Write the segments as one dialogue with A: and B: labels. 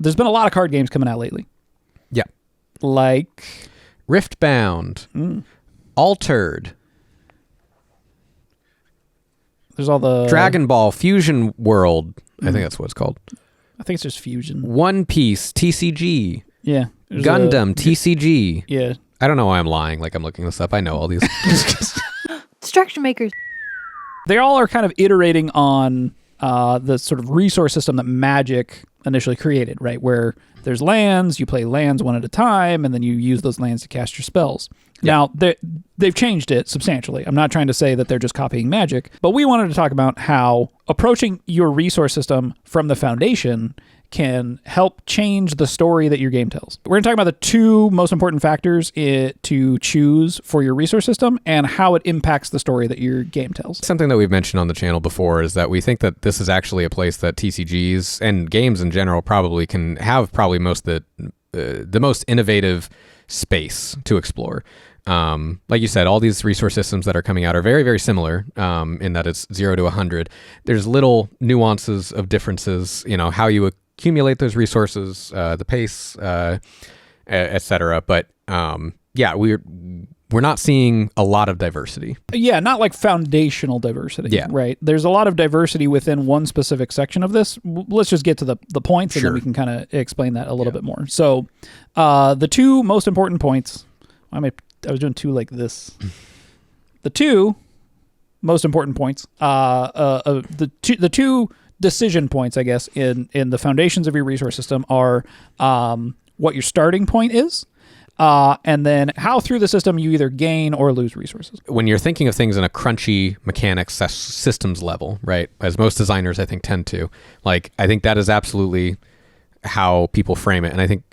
A: there's been a lot of card games coming out lately.
B: Yeah.
A: Like
B: Riftbound, Altered.
A: There's all the
B: Dragon Ball Fusion World. I think that's what it's called.
A: I think it's just Fusion.
B: One Piece TCG.
A: Yeah.
B: Gundam TCG.
A: Yeah.
B: I don't know why I'm lying. Like I'm looking this up. I know all these.
C: Distraction makers.
A: They all are kind of iterating on the sort of resource system that Magic initially created, right? Where there's lands, you play lands one at a time, and then you use those lands to cast your spells. Now, they've changed it substantially. I'm not trying to say that they're just copying Magic, but we wanted to talk about how approaching your resource system from the foundation can help change the story that your game tells. We're going to talk about the two most important factors to choose for your resource system and how it impacts the story that your game tells.
B: Something that we've mentioned on the channel before is that we think that this is actually a place that TCGs and games in general probably can have the most innovative space to explore. Like you said, all these resource systems that are coming out are very, very similar in that it's 0 to 100. There's little nuances of differences, how you accumulate those resources, the pace, etc. But we're not seeing a lot of diversity.
A: Yeah, not like foundational diversity.
B: Yeah.
A: Right. There's a lot of diversity within one specific section of this. Let's just get to the points, and then we can kind of explain that a little bit more. So the two most important points, I was doing two like this. The two most important points, the two decision points, I guess, in the foundations of your resource system are what your starting point is, and then how through the system you either gain or lose resources.
B: When you're thinking of things in a crunchy mechanics systems level, right, as most designers I think tend to, I think that is absolutely how people frame it. And I think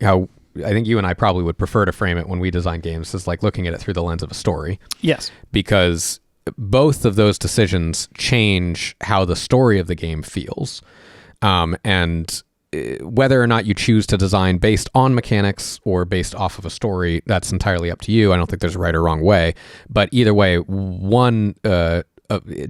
B: you and I probably would prefer to frame it when we design games is like looking at it through the lens of a story.
A: Yes.
B: Because both of those decisions change how the story of the game feels. And whether or not you choose to design based on mechanics or based off of a story, that's entirely up to you. I don't think there's a right or wrong way. But either way,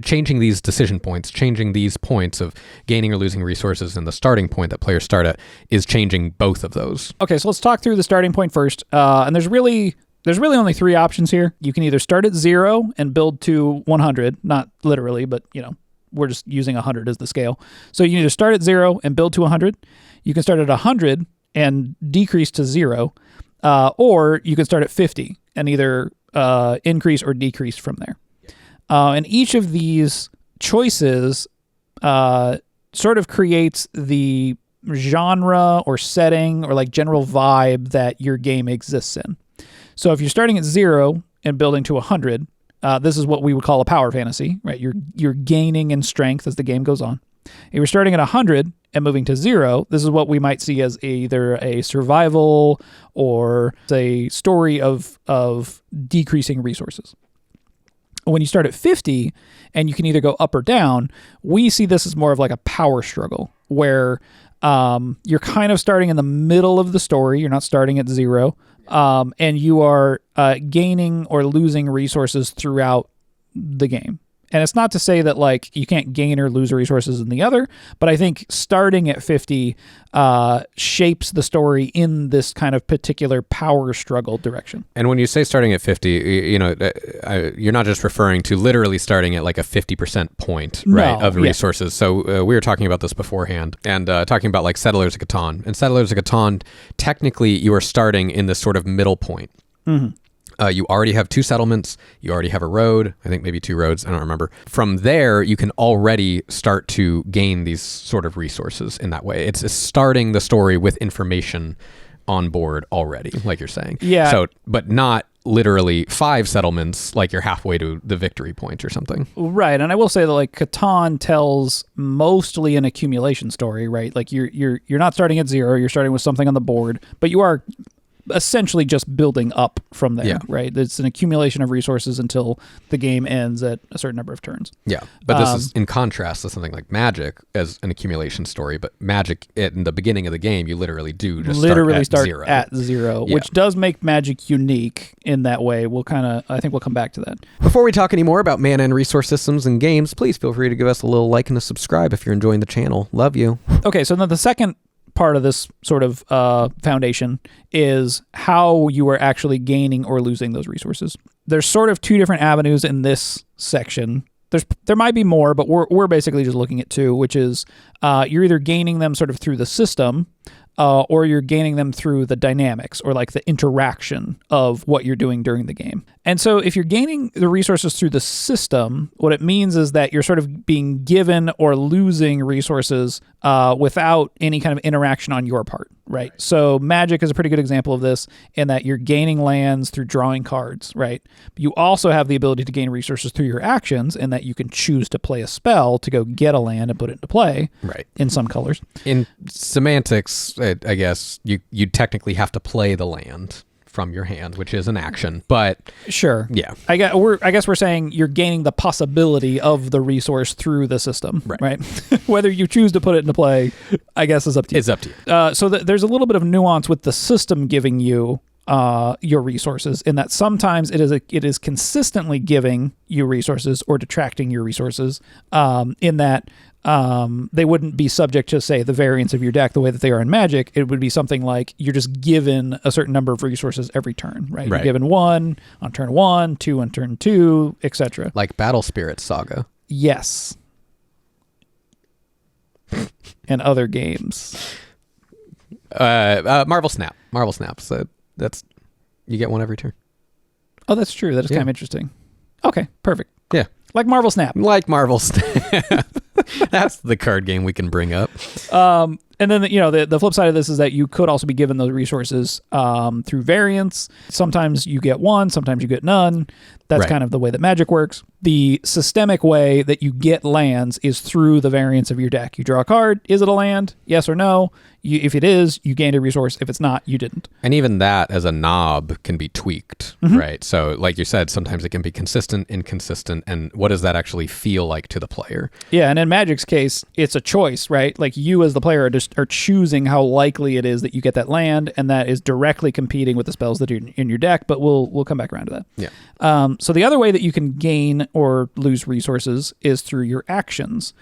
B: changing these decision points, changing these points of gaining or losing resources and the starting point that players start at is changing both of those.
A: Okay, so let's talk through the starting point first. And there's really only three options here. You can either start at 0 and build to 100, not literally, but we're just using 100 as the scale. So you can either start at 0 and build to 100. You can start at 100 and decrease to 0, or you can start at 50 and either increase or decrease from there. And each of these choices sort of creates the genre or setting or like general vibe that your game exists in. So if you're starting at 0 and building to 100, this is what we would call a power fantasy, right? You're gaining in strength as the game goes on. If you're starting at 100 and moving to 0, this is what we might see as either a survival or a story of decreasing resources. When you start at 50 and you can either go up or down, we see this as more of like a power struggle where you're kind of starting in the middle of the story. You're not starting at 0. And you are gaining or losing resources throughout the game. And it's not to say that like you can't gain or lose resources in the other, but I think starting at 50 shapes the story in this kind of particular power struggle direction.
B: And when you say starting at 50, you're not just referring to literally starting at like a 50% point, right, of resources. So we were talking about this beforehand and talking about like Settlers of Catan. And Settlers of Catan, technically you are starting in this sort of middle point. Mm-hmm. You already have 2 settlements. You already have a road. I think maybe 2 roads. I don't remember. From there, you can already start to gain these sort of resources in that way. It's starting the story with information on board already, like you're saying.
A: Yeah.
B: So, but not literally 5 settlements like you're halfway to the victory point or something.
A: Right. And I will say that like Catan tells mostly an accumulation story, right? Like you're not starting at 0. You're starting with something on the board, but you are essentially just building up from there, right? It's an accumulation of resources until the game ends at a certain number of turns.
B: Yeah, but this is in contrast to something like Magic as an accumulation story, but Magic in the beginning of the game, you literally do just start at 0,
A: which does make Magic unique in that way. I think we'll come back to that.
B: Before we talk any more about mana and resource systems and games, please feel free to give us a little like and a subscribe if you're enjoying the channel. Love you.
A: Okay, so then the second part of this sort of foundation is how you are actually gaining or losing those resources. There's sort of two different avenues in this section. There might be more, but we're basically just looking at two, which is you're either gaining them sort of through the system, or you're gaining them through the dynamics or like the interaction of what you're doing during the game. And so if you're gaining the resources through the system, what it means is that you're sort of being given or losing resources without any kind of interaction on your part, right? So Magic is a pretty good example of this in that you're gaining lands through drawing cards, right? But you also have the ability to gain resources through your actions in that you can choose to play a spell to go get a land and put it into play,
B: right? In
A: some colors.
B: In semantics, I guess you technically have to play the land from your hand, which is an action, but
A: sure,
B: yeah.
A: I guess we're saying you're gaining the possibility of the resource through the system, right? Whether you choose to put it into play, I guess is up to you.
B: It's up to you.
A: So there's a little bit of nuance with the system giving you your resources, in that sometimes it is consistently giving you resources or detracting your resources, in that they wouldn't be subject to, say, the variance of your deck the way that they are in Magic. It would be something like you're just given a certain number of resources every turn, right? You're given 1 on turn 1, 2 on turn 2, etc.
B: Like Battle Spirit Saga.
A: Yes. And other games.
B: Marvel Snap. Marvel Snap. So that's, you get one every turn.
A: Oh, that's true. That is kind of interesting. Okay, perfect.
B: Yeah.
A: Like Marvel Snap.
B: Like Marvel Snap. That's the card game we can bring up.
A: And then, the flip side of this is that you could also be given those resources through variance. Sometimes you get one, sometimes you get none. That's kind of the way that Magic works. The systemic way that you get lands is through the variance of your deck. You draw a card. Is it a land? Yes or no? If it is, you gained a resource. If it's not, you didn't.
B: And even that as a knob can be tweaked, right? So like you said, sometimes it can be consistent, inconsistent, and what does that actually feel like to the player?
A: Yeah, and in Magic's case, it's a choice, right? Like you as the player are choosing how likely it is that you get that land, and that is directly competing with the spells that are in your deck, but we'll come back around to that.
B: Yeah.
A: So the other way that you can gain or lose resources is through your actions.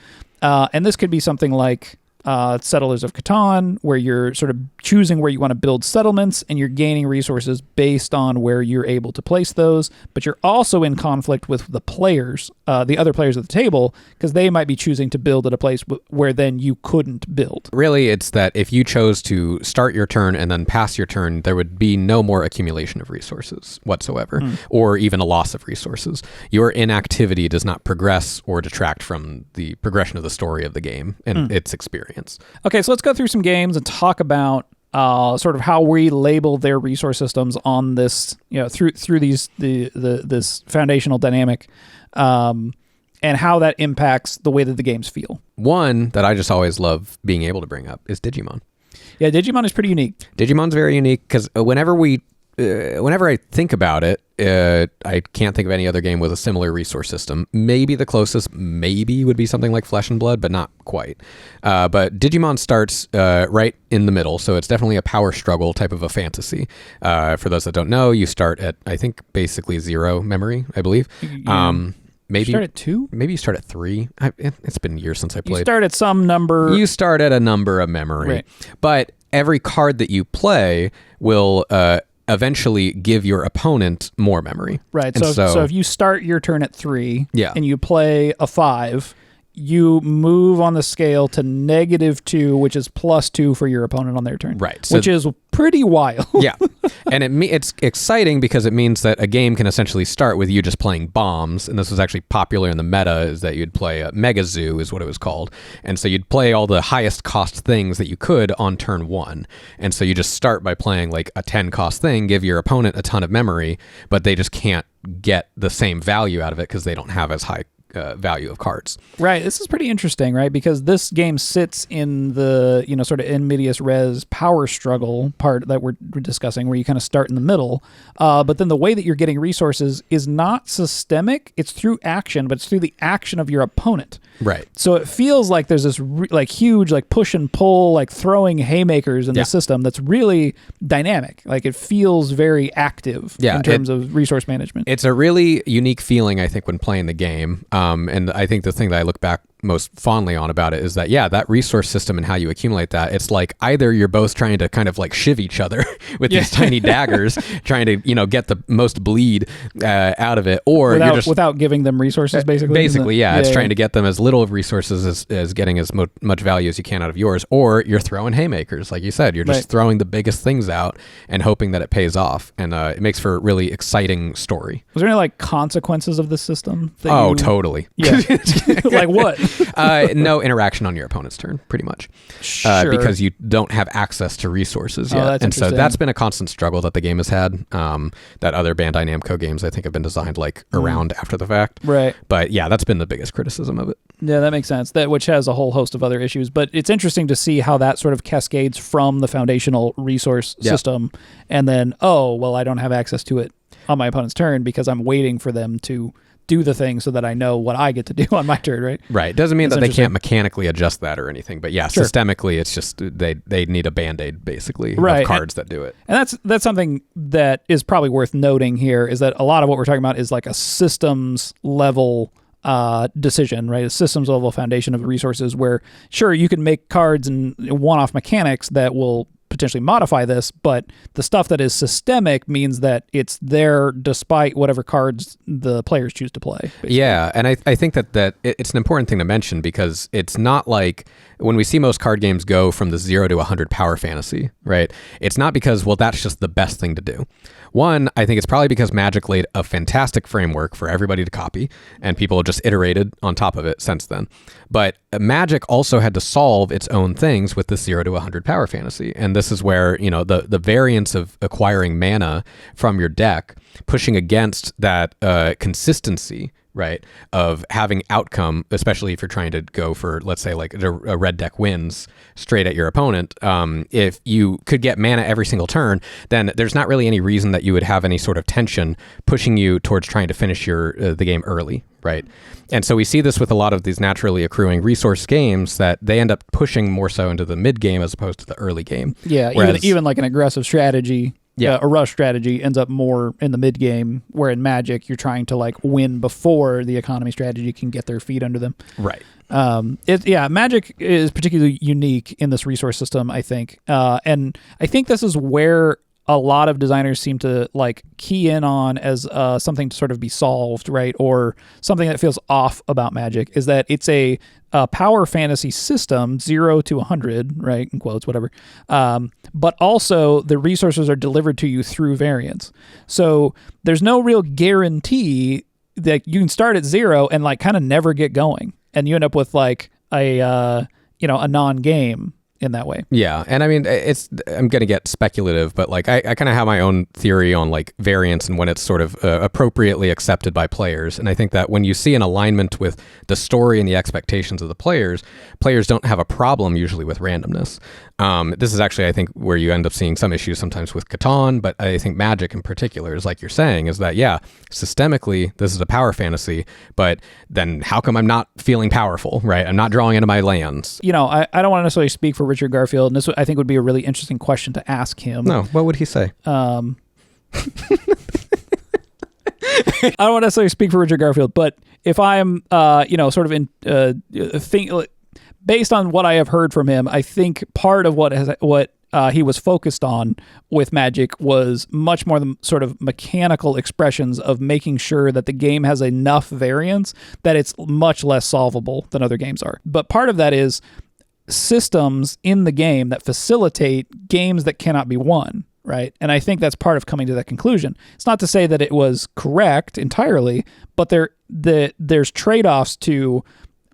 A: And this could be something like Settlers of Catan, where you're sort of choosing where you want to build settlements and you're gaining resources based on where you're able to place those, but you're also in conflict with the players, the other players at the table, because they might be choosing to build at a place where then you couldn't build.
B: Really, it's that if you chose to start your turn and then pass your turn, there would be no more accumulation of resources whatsoever, or even a loss of resources. Your inactivity does not progress or detract from the progression of the story of the game and its experience.
A: Okay, so let's go through some games and talk about sort of how we label their resource systems on this, through these this foundational dynamic, and how that impacts the way that the games feel.
B: One that I just always love being able to bring up is Digimon.
A: Yeah, Digimon is pretty unique.
B: Digimon's very unique because whenever I think about it, I can't think of any other game with a similar resource system. Maybe the closest would be something like Flesh and Blood, but not quite. But Digimon starts right in the middle, so it's definitely a power struggle type of a fantasy. For those that don't know, you start at, I think, basically 0 memory, I believe. Maybe
A: you start at 2?
B: Maybe you start at 3. It's been years since I played.
A: You start at some number.
B: You start at a number of memory.
A: Right.
B: But every card that you play will eventually give your opponent more memory.
A: Right. So if you start your turn at 3
B: yeah.
A: and you play a 5, you move on the scale to -2, which is +2 for your opponent on their turn.
B: Right.
A: Which is pretty wild.
B: Yeah. And it's exciting because it means that a game can essentially start with you just playing bombs. And this was actually popular in the meta, is that you'd play Megazoo is what it was called. And so you'd play all the highest cost things that you could on turn 1. And so you just start by playing like a 10 cost thing, give your opponent a ton of memory, but they just can't get the same value out of it because they don't have as high value of cards.
A: Right. This is pretty interesting, right? Because this game sits in the, sort of in medias res power struggle part that we're discussing, where you kind of start in the middle. But then the way that you're getting resources is not systemic. It's through action, but it's through the action of your opponent.
B: Right.
A: So it feels like there's this huge push and pull, throwing haymakers in the system that's really dynamic. Like it feels very active in terms of resource management.
B: It's a really unique feeling, I think, when playing the game. And I think the thing that I look back most fondly on about it is that, yeah, that resource system and how you accumulate that, it's like either you're both trying to kind of like shiv each other with these tiny daggers, trying to, get the most bleed out of it, or you're just
A: without giving them resources, basically.
B: It's trying to get them as little of resources as getting as much value as you can out of yours, or you're throwing haymakers, like you said. You're just throwing the biggest things out and hoping that it pays off, and it makes for a really exciting story.
A: Was there any like consequences of this system?
B: Totally.
A: Yeah. Like what?
B: No interaction on your opponent's turn, pretty much, because you don't have access to resources yet, and so that's been a constant struggle that the game has had. That other Bandai Namco games, I think, have been designed like around after the fact,
A: right?
B: But yeah, that's been the biggest criticism of it.
A: Yeah, that makes sense. Which has a whole host of other issues, but it's interesting to see how that sort of cascades from the foundational resource system, and then I don't have access to it on my opponent's turn because I'm waiting for them to do the thing so that I know what I get to do on my turn, right?
B: Right. Doesn't mean that they can't mechanically adjust that or anything, but systemically, it's just they need a Band-Aid, basically, of cards that do it. And
A: that's something that is probably worth noting here, is that a lot of what we're talking about is like a systems level decision, right? A systems level foundation of resources where, sure, you can make cards and one-off mechanics that will potentially modify this, but the stuff that is systemic means that it's there despite whatever cards the players choose to play, basically.
B: Yeah, and I think that it's an important thing to mention, because it's not like when we see most card games go from the 0 to 100 power fantasy, right? It's not because, that's just the best thing to do. One, I think it's probably because Magic laid a fantastic framework for everybody to copy, and people have just iterated on top of it since then. But Magic also had to solve its own things with the 0 to 100 power fantasy. And this is where, the variance of acquiring mana from your deck, pushing against that consistency, right, of having outcome, especially if you're trying to go for, let's say, like a red deck wins straight at your opponent. If you could get mana every single turn, then there's not really any reason that you would have any sort of tension pushing you towards trying to finish the game early, right? And so we see this with a lot of these naturally accruing resource games, that they end up pushing more so into the mid game as opposed to the early game.
A: Yeah, even like an aggressive strategy. Yeah, a rush strategy ends up more in the mid game, where in Magic you're trying to like win before the economy strategy can get their feet under them.
B: Right.
A: Magic is particularly unique in this resource system, I think, and I think this is where a lot of designers seem to like key in on as something to sort of be solved, right? Or something that feels off about Magic is that it's a power fantasy system, 0 to 100, right? In quotes, whatever. But also the resources are delivered to you through variants. So there's no real guarantee that you can start at 0 and like kind of never get going. And you end up with like a non-game in that way.
B: Yeah. And I mean, I'm going to get speculative, but like I kind of have my own theory on like variance and when it's sort of appropriately accepted by players. And I think that when you see an alignment with the story and the expectations of the players don't have a problem usually with randomness. This is actually, I think, where you end up seeing some issues sometimes with Catan, but I think Magic in particular is like you're saying, is that, systemically, this is a power fantasy, but then how come I'm not feeling powerful, right? I'm not drawing into my lands.
A: I don't want to necessarily speak for Richard Garfield, and this I think would be a really interesting question to ask him.
B: No, what would he say?
A: I don't want to necessarily speak for Richard Garfield, but if I'm, sort of in based on what I have heard from him, I think part of what he was focused on with Magic was much more the sort of mechanical expressions of making sure that the game has enough variance that it's much less solvable than other games are. But part of that is systems in the game that facilitate games that cannot be won, right? And I think that's part of coming to that conclusion. It's not to say that it was correct entirely, but there's trade-offs to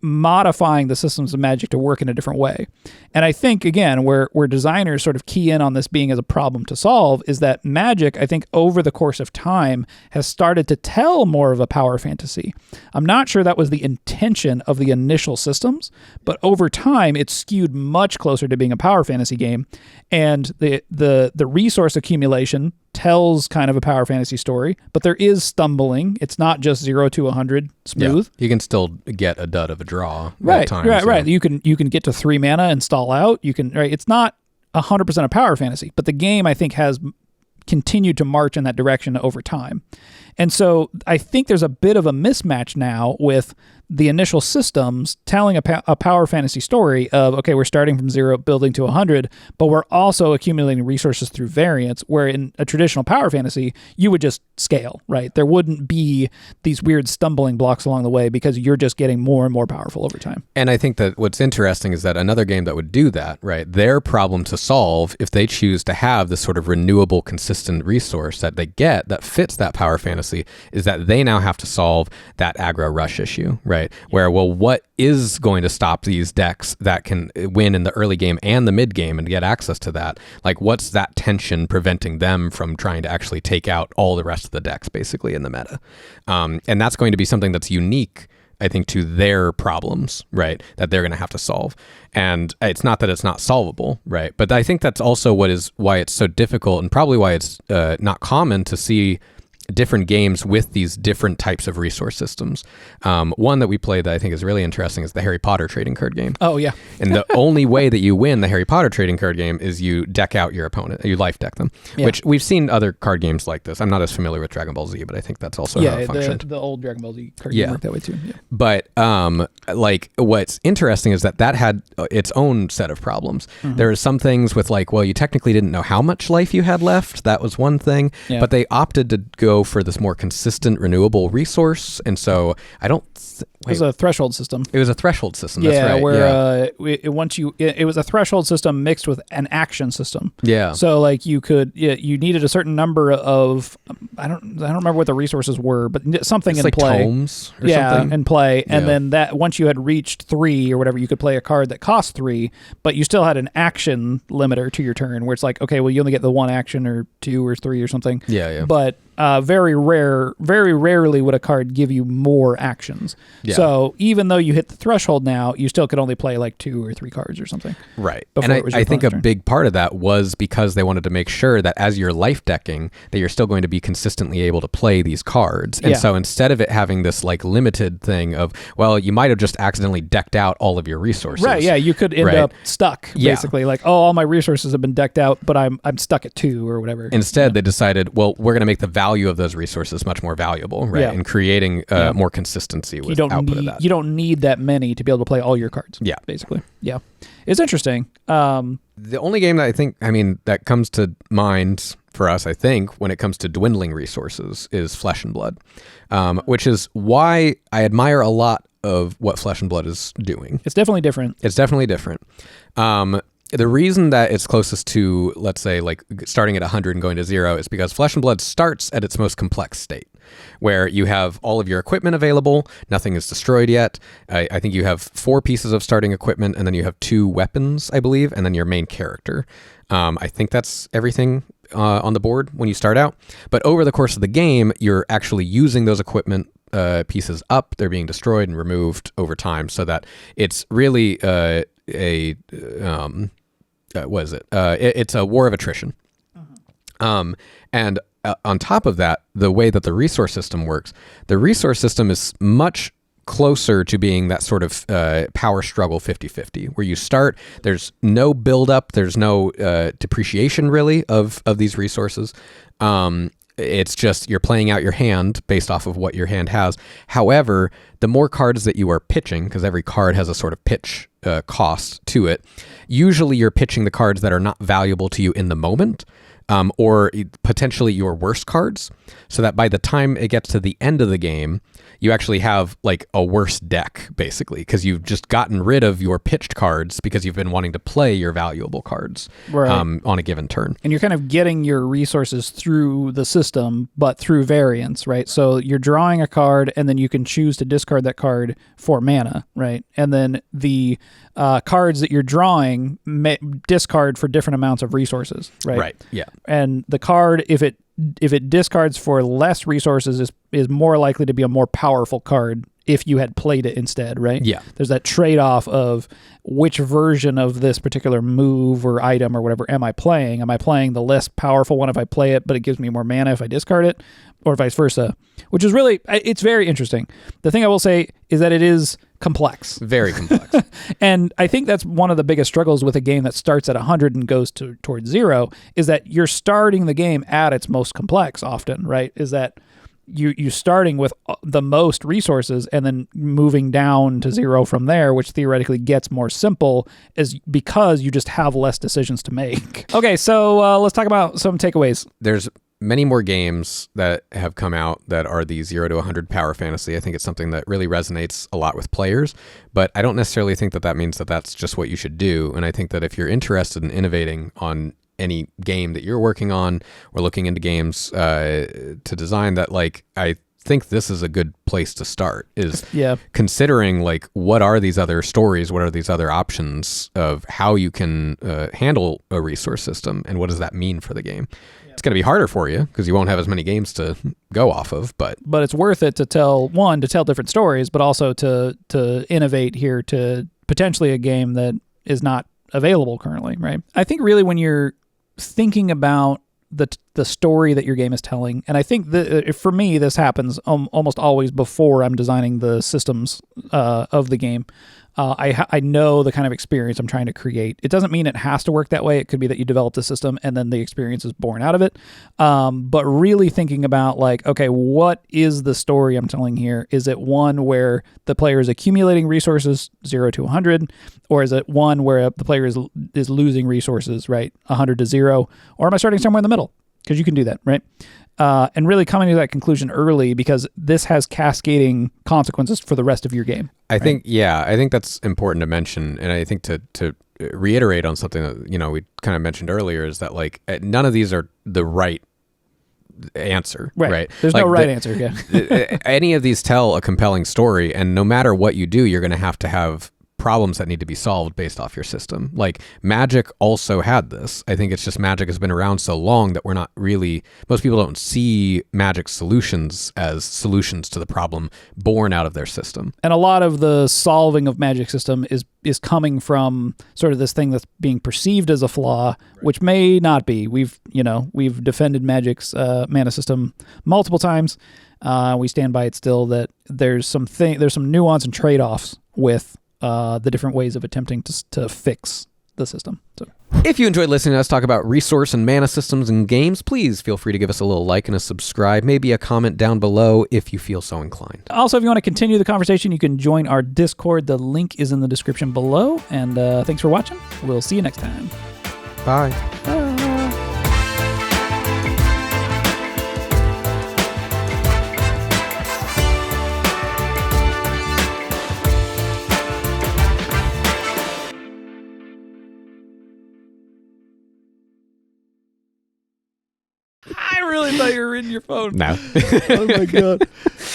A: modifying the systems of Magic to work in a different way. And I think, again, where designers sort of key in on this being as a problem to solve is that Magic, I think, over the course of time has started to tell more of a power fantasy. I'm not sure that was the intention of the initial systems, but over time it's skewed much closer to being a power fantasy game. And the resource accumulation tells kind of a power fantasy story, but there is stumbling. It's not just 0 to 100 smooth.
B: Yeah, you can still get a dud of a draw.
A: Right,
B: at times,
A: right. You can get to 3 mana and stall out. It's not 100% a power fantasy, but the game I think has continued to march in that direction over time. And so I think there's a bit of a mismatch now with the initial systems telling a power fantasy story of, okay, we're starting from 0, building to 100, but we're also accumulating resources through variance, where in a traditional power fantasy, you would just scale, right? There wouldn't be these weird stumbling blocks along the way because you're just getting more and more powerful over time.
B: And I think that what's interesting is that another game that would do that, right? Their problem to solve, if they choose to have this sort of renewable, consistent resource that they get that fits that power fantasy, is that they now have to solve that aggro rush issue, right? Where, well, what is going to stop these decks that can win in the early game and the mid game and get access to that? Like, what's that tension preventing them from trying to actually take out all the rest of the decks, basically, in the meta? And that's going to be something that's unique, I think, to their problems, right, that they're going to have to solve. And it's not that it's not solvable, right? But I think that's also why it's so difficult, and probably why it's not common to see different games with these different types of resource systems. One that we play that I think is really interesting is the Harry Potter trading card game.
A: Oh, yeah.
B: And the only way that you win the Harry Potter trading card game is you deck out your opponent. You life deck them, which we've seen other card games like this. I'm not as familiar with Dragon Ball Z, but I think that's also how it functioned.
A: The old Dragon Ball Z card game worked that way too. Yeah.
B: But like, what's interesting is that had its own set of problems. Mm-hmm. There are some things with, like, well, you technically didn't know how much life you had left. That was one thing. Yeah. But they opted to go for this more consistent, renewable resource. And so I don't...
A: It was a threshold system.
B: It was a threshold system.
A: Yeah,
B: that's right.
A: Where it was a threshold system mixed with an action system.
B: Yeah.
A: So like you needed a certain number of I don't remember what the resources were, but something
B: it's
A: in
B: like
A: play.
B: Tomes or something.
A: In play, and then that once you had reached 3 or whatever, you could play a card that cost 3, but you still had an action limiter to your turn, where it's like, okay, well, you only get the 1 action or 2 or 3 or something.
B: Yeah.
A: But very rarely would a card give you more actions.
B: Yeah.
A: So even though you hit the threshold now, you still could only play like 2 or 3 cards or something.
B: Right. And I think a big part of that was because they wanted to make sure that as you're life decking, that you're still going to be consistently able to play these cards. And so instead of it having this like limited thing of, well, you might have just accidentally decked out all of your resources.
A: Right. Yeah. You could end up stuck basically like, oh, all my resources have been decked out, but I'm stuck at 2 or whatever.
B: Instead, they decided, well, we're going to make the value of those resources much more valuable, right? And creating more consistency with output of that.
A: You don't need that many to be able to play all your cards.
B: Yeah.
A: Basically. Yeah. It's interesting.
B: The only game that that comes to mind for us, I think, when it comes to dwindling resources is Flesh and Blood, which is why I admire a lot of what Flesh and Blood is doing.
A: It's definitely different.
B: The reason that it's closest to, let's say, like starting at 100 and going to 0 is because Flesh and Blood starts at its most complex state, where you have all of your equipment available, nothing is destroyed yet. I think you have 4 pieces of starting equipment, and then you have 2 weapons, I believe, and then your main character. I think that's everything on the board when you start out. But over the course of the game, you're actually using those equipment pieces up. They're being destroyed and removed over time, so that it's really it's a war of attrition. And on top of that, the way that the resource system works, the resource system is much closer to being that sort of power struggle 50-50, where you start, there's no buildup, there's no depreciation really of these resources. It's just you're playing out your hand based off of what your hand has. However, the more cards that you are pitching, because every card has a sort of pitch cost to it, usually you're pitching the cards that are not valuable to you in the moment, or potentially your worst cards, so that by the time it gets to the end of the game, you actually have like a worse deck, basically, because you've just gotten rid of your pitched cards because you've been wanting to play your valuable cards on a given turn. And
A: you're kind of getting your resources through the system, but through variance, right? So you're drawing a card, and then you can choose to discard that card for mana, right? And then the cards that you're drawing discard for different amounts of resources, right?
B: Right, yeah.
A: And the card, if it discards for less resources, is more likely to be a more powerful card if you had played it instead, right?
B: Yeah.
A: There's that trade-off of which version of this particular move or item or whatever am I playing? Am I playing the less powerful one if I play it, but it gives me more mana if I discard it, or vice versa? Which is really, it's very interesting. The thing I will say is that it is complex.
B: Very complex.
A: And I think that's one of the biggest struggles with a game that starts at 100 and goes towards 0, is that you're starting the game at its most complex often, right? Is that you starting with the most resources and then moving down to 0 from there, which theoretically gets more simple, is because you just have less decisions to make. Okay, so let's talk about some takeaways.
B: There's many more games that have come out that are the 0 to 100 power fantasy. I think it's something that really resonates a lot with players, but I don't necessarily think that that means that that's just what you should do. And I think that if you're interested in innovating on any game that you're working on or looking into games to design, that like I think this is a good place to start, is considering like what are these other stories, what are these other options of how you can handle a resource system, and what does that mean for the game. It's going to be harder for you because you won't have as many games to go off of, but
A: it's worth it to tell different stories, but also to innovate here to potentially a game that is not available currently, right? I think really when you're thinking about the story that your game is telling, and I think that for me this happens almost always before I'm designing the systems of the game. I know the kind of experience I'm trying to create. It doesn't mean it has to work that way. It could be that you develop the system and then the experience is born out of it. But really thinking about like, okay, what is the story I'm telling here? Is it one where the player is accumulating resources 0 to 100? Or is it one where the player is losing resources, right? 100 to 0? Or am I starting somewhere in the middle? Because you can do that, right? And really coming to that conclusion early, because this has cascading consequences for the rest of your game.
B: I think that's important to mention. And I think to reiterate on something that, we kind of mentioned earlier, is that like none of these are the right answer, right?
A: There's
B: like
A: no right answer. Yeah.
B: Any of these tell a compelling story, and no matter what you do, you're going to have problems that need to be solved based off your system. Like Magic also had this. I think it's just Magic has been around so long that most people don't see Magic solutions as solutions to the problem born out of their system.
A: And a lot of the solving of Magic system is coming from sort of this thing that's being perceived as a flaw, which may not be. We've defended Magic's mana system multiple times. We stand by it still that there's some nuance and trade-offs with the different ways of attempting to fix the system. So,
B: if you enjoyed listening to us talk about resource and mana systems in games, please feel free to give us a little like and a subscribe, maybe a comment down below if you feel so inclined.
A: Also, if you want to continue the conversation, you can join our Discord. The link is in the description below. And thanks for watching. We'll see you next time.
B: Bye.
A: Bye. I really thought you were in your phone.
B: No.
A: Oh my God.